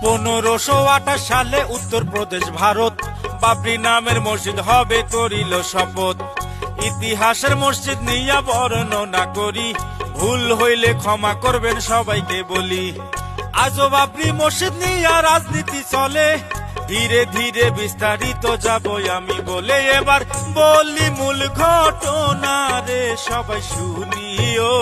1528 সালে উত্তরপ্রদেশ ভারত বাবরি নামের মসজিদ হবে করিল শপথ। ইতিহাসের মসজিদ নিয়া বর্ণনা করি, ভুল হইলে ক্ষমা করবেন সবাইকে বলি। আজও বাবরি মসজিদ নিয়া রাজনীতি চলে, ধীরে ধীরে বিস্তারিত যাব আমি বলে। এবার বলি মূল ঘটনা রে সবাই শুনিও,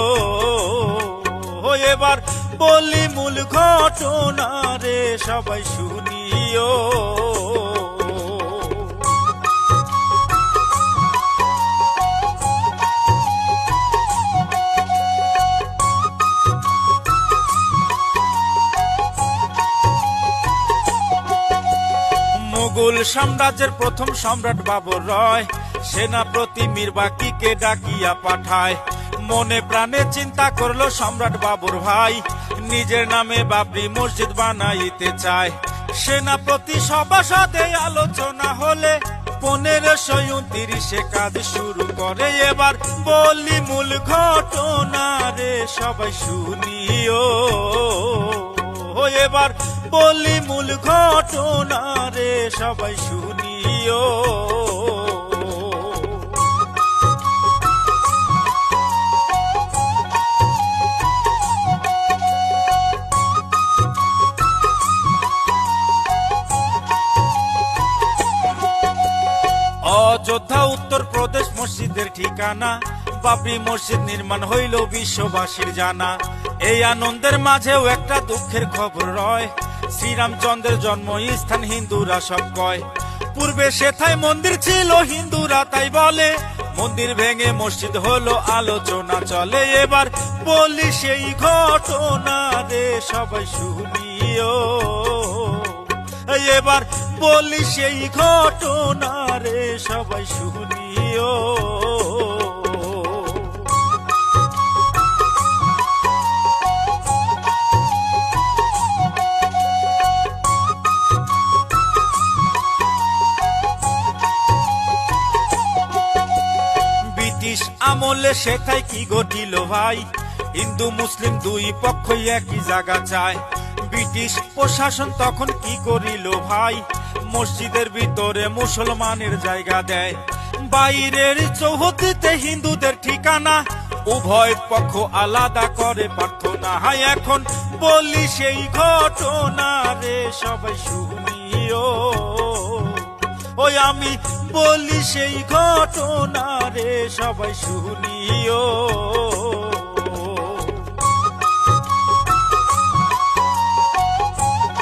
এবার বলি মূল ঘটনা রে সবাই শুনিও। মুঘল সাম্রাজ্যের প্রথম সম্রাট বাবর রয় সেনাপতি মীরবাকিকে ডাকিয়া পাঠায়। মনে প্রাণে চিন্তা করলো সম্রাট বাবর ভাই, নিজের নামে বাবরি মসজিদ বানাইতে চায়। সেনাপতি সভাসদে আলোচনা হলে 1529 কাজ শুরু করে। এবার বলি মূল ঘটনা রে সবাই শুনিও, এবার বলি মূল ঘটনা রে সবাই শুনিও। অযোধ্যা উত্তরপ্রদেশ মসজিদের ঠিকানা, বাবরি মসজিদ নির্মাণ হইল বিশ্ববাসীর জানা। এই আনন্দের মাঝেও একটা দুঃখের খবর রয়, শ্রীরামচন্দ্রের জন্মস্থান হিন্দুরা সব কয়। পূর্বে সেথায় মন্দির ছিল হিন্দুরা তাই বলে, মন্দির ভেঙে মসজিদ হলো আলোচনা চলে। এবার বলি সেই ঘটনা রে সবাই শুনিও, এবার বলি সেই ঘটনা রে সবাই শুনিও। ব্রিটিশ আমলে সেথায় কি ঘটিল ভাই, হিন্দু মুসলিম দুই পক্ষই একই জায়গা চায়। ব্রিটিশ প্রশাসন তখন কি করিল ভাই, মসজিদের ভিতরে মুসলমানের জায়গা দেয়। বাইরের চৌহদ্দিতে হিন্দুদের ঠিকানা, উভয় পক্ষ আলাদা করে প্রার্থনা। হাই এখন বলি সেই ঘটনা রে সবাই শুনিও, আমি বলি সেই ঘটনা রে সবাই শুনিও।